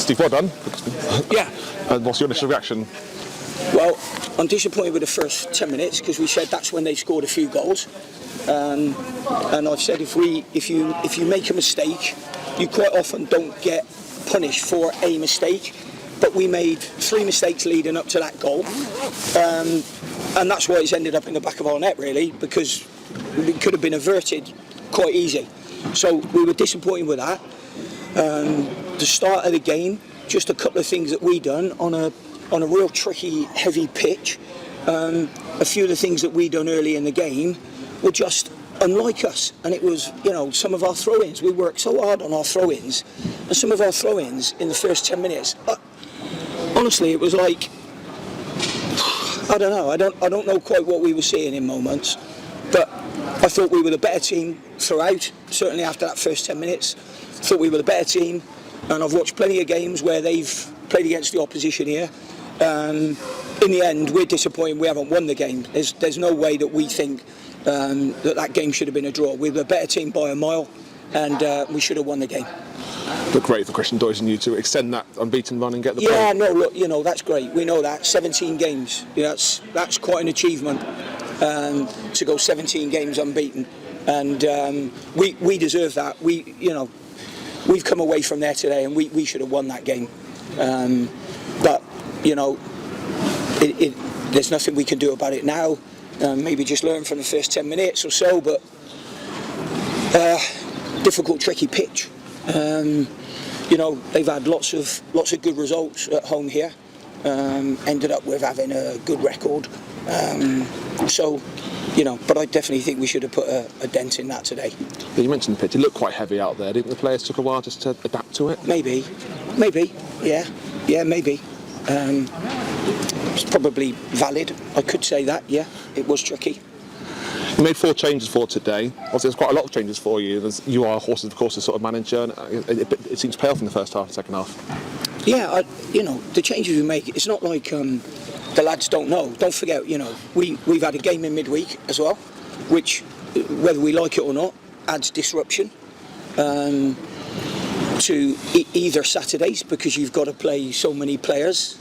Steve, well done. Yeah. And what's your initial reaction? Well, I'm disappointed with the first 10 minutes because we said that's when they scored a few goals. And I've said if you make a mistake, you quite often don't get punished for a mistake. But we made 3 mistakes leading up to that goal, and that's why it's ended up in the back of our net, really, because it could have been averted quite easy. So we were disappointed with that. The start of the game, just a couple of things that we done on a real tricky, heavy pitch. A few of the things that we done early in the game were just unlike us, and it was, some of our throw-ins. We worked so hard on our throw-ins, and some of our throw-ins in the first 10 minutes. Honestly, it was like, I don't know. I don't know quite what we were seeing in moments, but I thought we were the better team throughout. Certainly after that first 10 minutes, thought we were the better team. And I've watched plenty of games where they've played against the opposition here. In the end, we're disappointed we haven't won the game. There's no way that we think that game should have been a draw. We were the better team by a mile, and we should have won the game. But great for Christian Doyce and you to extend that unbeaten run and get the point. Yeah, no, look, that's great. We know that 17 games. That's quite an achievement to go 17 games unbeaten, and we deserve that. We've come away from there today, and we should have won that game. But there's nothing we can do about it now. Maybe just learn from the first 10 minutes or so. But difficult, tricky pitch. They've had lots of good results at home here. Ended up with having a good record. But I definitely think we should have put a dent in that today. You mentioned the pitch. It looked quite heavy out there. Didn't the players took a while just to adapt to it? Maybe. Yeah, maybe. It's probably valid. I could say that. Yeah, it was tricky. You made 4 changes for today. Obviously, there's quite a lot of changes for you. You are horses, of course, a sort of manager. And it seems to pay off in the first half and second half. Yeah, the changes we make, it's not like the lads don't know. Don't forget, we've had a game in midweek as well, which, whether we like it or not, adds disruption to either Saturdays, because you've got to play so many players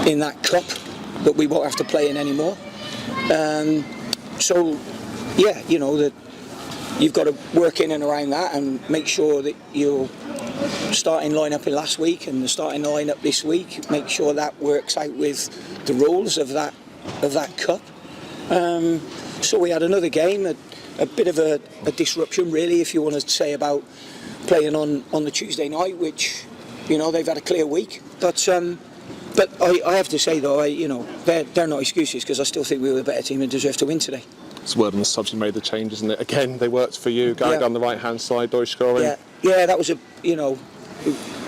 in that cup that we won't have to play in anymore. So, yeah, that you've got to work in and around that and make sure that your starting lineup in last week and the starting lineup this week, make sure that works out with the rules of that cup. So we had another game, a bit of a disruption, really, if you want to say, about playing on the Tuesday night, which they've had a clear week. But I have to say, though, they're not excuses, because I still think we were the better team and deserve to win today. It's word on the subs, you made the changes, and again they worked for you. Going down the right hand side, Doyce scoring. Yeah, that was a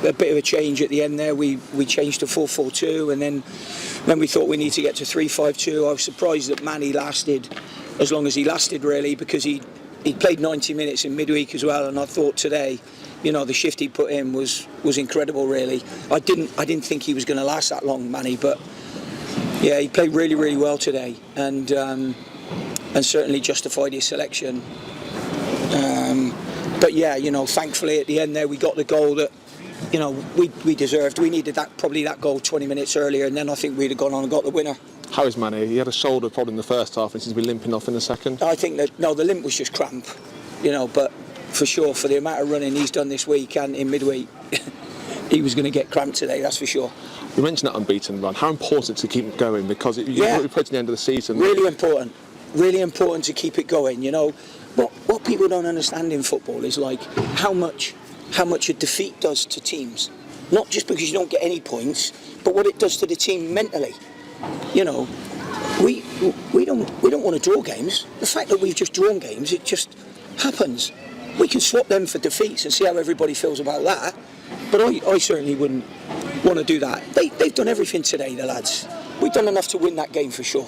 bit of a change at the end there. We changed to 4-4-2, and then we thought we need to get to 3-5-2. I was surprised that Manny lasted as long as he lasted, really, because he played 90 minutes in midweek as well, and I thought today, the shift he put in was incredible, really. I didn't think he was going to last that long, Manny, but yeah, he played really, really well today, and certainly justified his selection. But yeah, thankfully at the end there we got the goal that we deserved. We needed that goal 20 minutes earlier, and then I think we'd have gone on and got the winner. How is Manny? He had a shoulder problem in the first half and seems to be limping off in the second. I think that the limp was just cramp, but for sure, for the amount of running he's done this week and in midweek, he was going to get cramped today, that's for sure. You mentioned that unbeaten run. How important to keep it going, because you put to the end of the season. Really important to keep it going. What people don't understand in football is like how much a defeat does to teams. Not just because you don't get any points, but what it does to the team mentally. We don't want to draw games. The fact that we've just drawn games, it just happens. We can swap them for defeats and see how everybody feels about that. But I certainly wouldn't want to do that. They've done everything today, the lads. We've done enough to win that game for sure.